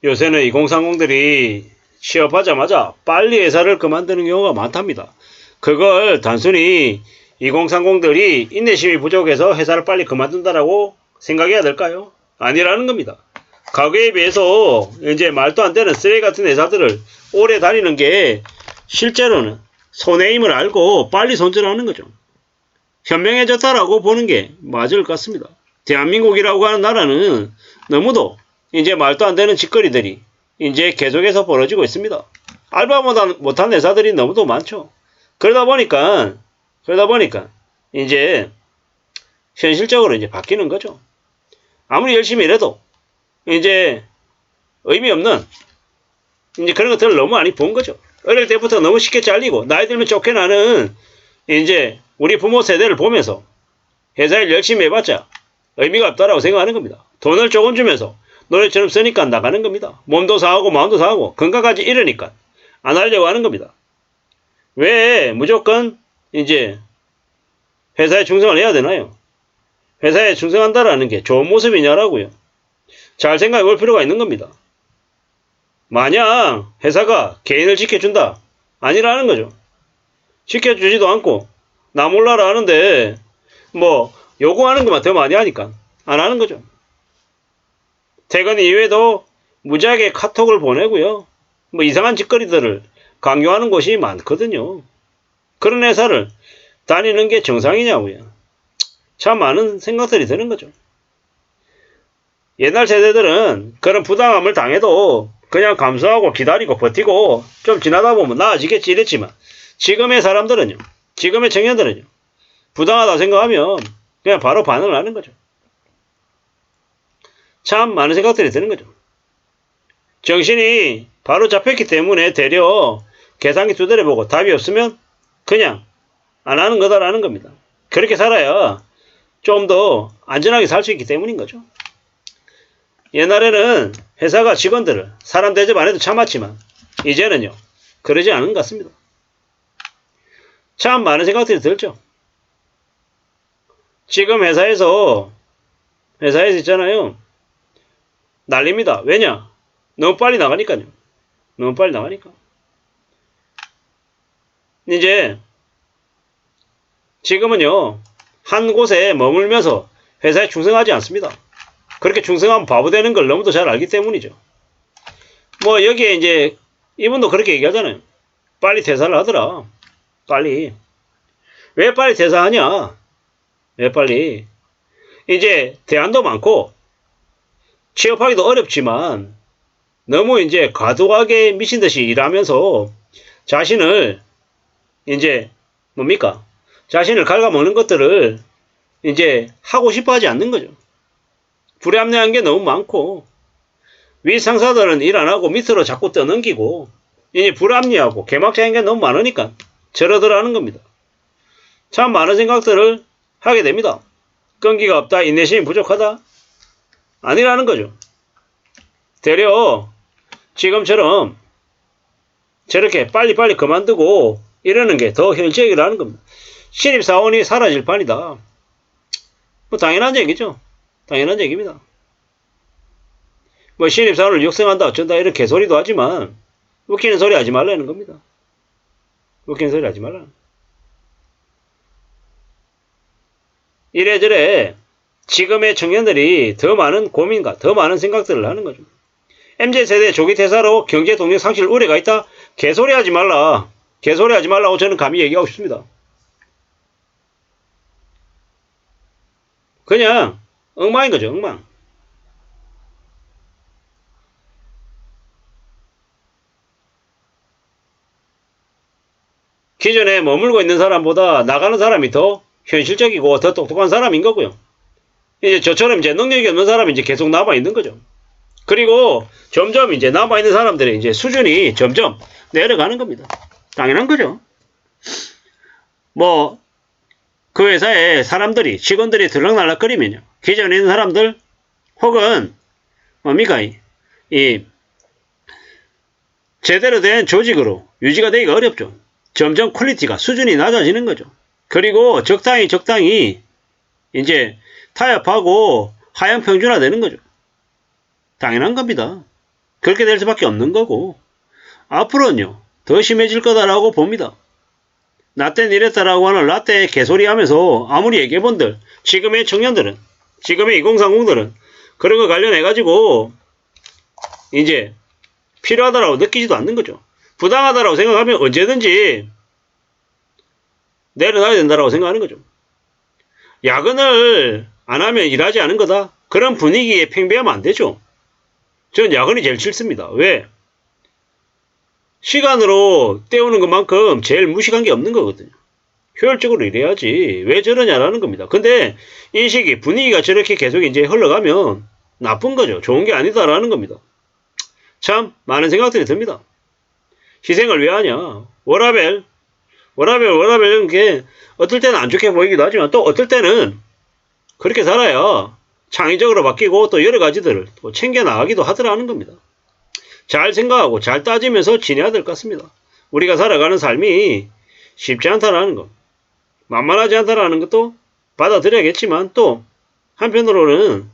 요새는 2030들이 취업하자마자 빨리 회사를 그만두는 경우가 많답니다. 그걸 단순히 2030들이 인내심이 부족해서 회사를 빨리 그만둔다라고 생각해야 될까요? 아니라는 겁니다. 과거에 비해서 이제 말도 안 되는 쓰레기 같은 회사들을 오래 다니는 게 실제로는 손해임을 알고 빨리 손절하는 거죠. 현명해졌다라고 보는 게 맞을 것 같습니다. 대한민국이라고 하는 나라는 너무도 이제 말도 안 되는 짓거리들이 이제 계속해서 벌어지고 있습니다. 알바 못한 회사들이 너무도 많죠. 그러다 보니까 이제 현실적으로 이제 바뀌는 거죠. 아무리 열심히 일해도 이제 의미 없는 이제 그런 것들을 너무 많이 본 거죠. 어릴 때부터 너무 쉽게 잘리고 나이 들면 쫓겨나는 이제 우리 부모 세대를 보면서 회사 일 열심히 해봤자 의미가 없다라고 생각하는 겁니다. 돈을 조금 주면서 노래처럼 쓰니까 나가는 겁니다. 몸도 상하고 마음도 상하고 건강까지 잃으니까 안 하려고 하는 겁니다. 왜 무조건 이제 회사에 충성을 해야 되나요? 회사에 충성한다라는 게 좋은 모습이냐라고요. 잘 생각해 볼 필요가 있는 겁니다. 마냥 회사가 개인을 지켜준다 아니라는 거죠. 지켜주지도 않고 나 몰라라 하는데 뭐 요구하는 것만 더 많이 하니까 안 하는 거죠. 퇴근 이후에도 무지하게 카톡을 보내고요. 뭐 이상한 짓거리들을 강요하는 곳이 많거든요. 그런 회사를 다니는 게 정상이냐고요. 참 많은 생각들이 드는 거죠. 옛날 세대들은 그런 부당함을 당해도 그냥 감수하고 기다리고 버티고 좀 지나다 보면 나아지겠지 이랬지만 지금의 사람들은요. 지금의 청년들은요. 부당하다 생각하면 그냥 바로 반응을 하는 거죠. 참 많은 생각들이 드는 거죠. 정신이 바로 잡혔기 때문에 되려 계산기 두드려보고 답이 없으면 그냥 안 하는 거다라는 겁니다. 그렇게 살아야 좀 더 안전하게 살 수 있기 때문인 거죠. 옛날에는 회사가 직원들을 사람 대접 안 해도 참았지만 이제는요. 그러지 않은 것 같습니다. 참 많은 생각들이 들죠. 지금 회사에서 있잖아요. 난립니다. 왜냐? 너무 빨리 나가니까요. 너무 빨리 나가니까. 이제 지금은요. 한 곳에 머물면서 회사에 충성하지 않습니다. 그렇게 충성하면 바보 되는 걸 너무도 잘 알기 때문이죠. 뭐 여기에 이제 이분도 그렇게 얘기하잖아요. 빨리 퇴사를 하더라. 빨리. 왜 빨리 퇴사하냐? 왜 빨리? 이제 대안도 많고 취업하기도 어렵지만 너무 이제 과도하게 미친 듯이 일하면서 자신을 이제 뭡니까? 자신을 갉아먹는 것들을 이제 하고 싶어 하지 않는 거죠. 불합리한 게 너무 많고 위 상사들은 일 안 하고 밑으로 자꾸 떠넘기고 이제 불합리하고 개막장인 게 너무 많으니까 저러더라 하는 겁니다. 참 많은 생각들을 하게 됩니다. 끈기가 없다, 인내심이 부족하다? 아니라는 거죠. 되려 지금처럼 저렇게 빨리빨리 그만두고 이러는 게 더 현실적이라는 겁니다. 신입사원이 사라질 판이다. 뭐 당연한 얘기죠. 당연한 얘기입니다. 뭐 신입사원을 육성한다 어쩐다 이런 개소리도 하지만 웃기는 소리 하지 말라는 겁니다. 웃기는 소리 하지 말라. 이래저래 지금의 청년들이 더 많은 고민과 더 많은 생각들을 하는 거죠. MZ세대 조기 퇴사로 경제 동력 상실 우려가 있다? 개소리 하지 말라. 개소리 하지 말라고 저는 감히 얘기하고 싶습니다. 그냥 엉망인 거죠. 엉망. 기존에 머물고 있는 사람보다 나가는 사람이 더 현실적이고 더 똑똑한 사람인 거고요. 이제 저처럼 이제 능력이 없는 사람이 이제 계속 남아 있는 거죠. 그리고 점점 이제 남아 있는 사람들의 이제 수준이 점점 내려가는 겁니다. 당연한 거죠. 뭐 그 회사에 사람들이 직원들이 들락날락거리면요. 기존에 있는 사람들 혹은 뭡니까 이 제대로 된 조직으로 유지가 되기가 어렵죠. 점점 퀄리티가 수준이 낮아지는 거죠. 그리고 적당히 이제 타협하고 하향 평준화 되는 거죠. 당연한 겁니다. 그렇게 될 수밖에 없는 거고, 앞으로는요, 더 심해질 거다라고 봅니다. 라떼는 이랬다라고 하는 라떼 개소리 하면서 아무리 얘기해본들, 지금의 청년들은, 지금의 2030들은 그런 거 관련해가지고 이제 필요하다라고 느끼지도 않는 거죠. 부당하다라고 생각하면 언제든지 내려놔야 된다라고 생각하는 거죠. 야근을 안 하면 일하지 않은 거다. 그런 분위기에 팽배하면 안 되죠. 저는 야근이 제일 싫습니다. 왜? 시간으로 때우는 것만큼 제일 무식한 게 없는 거거든요. 효율적으로 일해야지. 왜 저러냐라는 겁니다. 근데 이 시기 분위기가 저렇게 계속 이제 흘러가면 나쁜 거죠. 좋은 게 아니다라는 겁니다. 참 많은 생각들이 듭니다. 희생을 왜 하냐. 워라벨 이런 게 어떨 때는 안 좋게 보이기도 하지만 또 어떨 때는 그렇게 살아야 창의적으로 바뀌고 또 여러 가지들을 또 챙겨 나가기도 하더라는 겁니다. 잘 생각하고 잘 따지면서 지내야 될 것 같습니다. 우리가 살아가는 삶이 쉽지 않다라는 것, 만만하지 않다라는 것도 받아들여야겠지만 또 한편으로는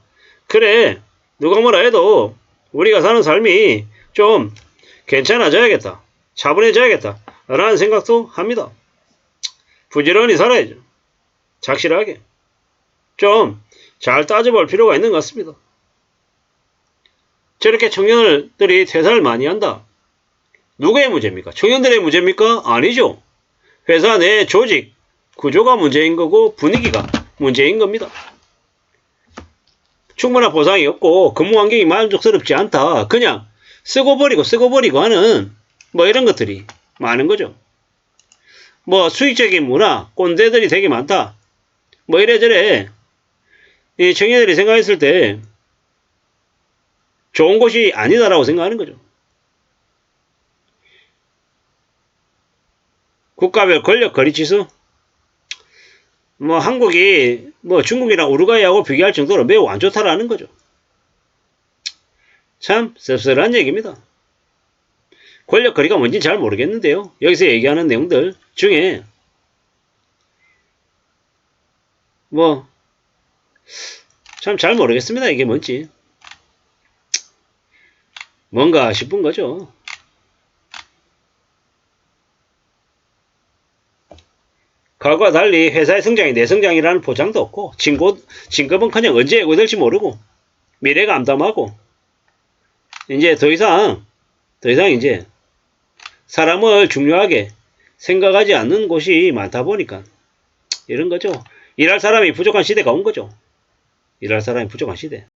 그래 누가 뭐라 해도 우리가 사는 삶이 좀 괜찮아져야겠다, 차분해져야겠다 라는 생각도 합니다. 부지런히 살아야죠. 착실하게 좀 잘 따져볼 필요가 있는 것 같습니다. 저렇게 청년들이 퇴사를 많이 한다. 누구의 문제입니까? 청년들의 문제입니까? 아니죠. 회사 내 조직, 구조가 문제인 거고 분위기가 문제인 겁니다. 충분한 보상이 없고 근무 환경이 만족스럽지 않다. 그냥 쓰고 버리고 하는 뭐 이런 것들이 많은 거죠. 뭐 수익적인 문화, 꼰대들이 되게 많다. 뭐 이래저래 이 청년들이 생각했을 때 좋은 곳이 아니다라고 생각하는 거죠. 국가별 권력 거리지수 뭐 한국이 뭐 중국이랑 우루과이하고 비교할 정도로 매우 안 좋다라는 거죠. 참 씁쓸한 얘기입니다. 권력 거리가 뭔지 잘 모르겠는데요. 여기서 얘기하는 내용들 중에 뭐 참 잘 모르겠습니다. 이게 뭔지. 뭔가 싶은 거죠. 과거와 달리 회사의 성장이 내 성장이라는 보장도 없고 진급은커녕 언제 예고될지 모르고 미래가 암담하고 이제 더 이상 이제 사람을 중요하게 생각하지 않는 곳이 많다 보니까 이런 거죠. 일할 사람이 부족한 시대가 온 거죠. 일할 사람이 부족한 시대.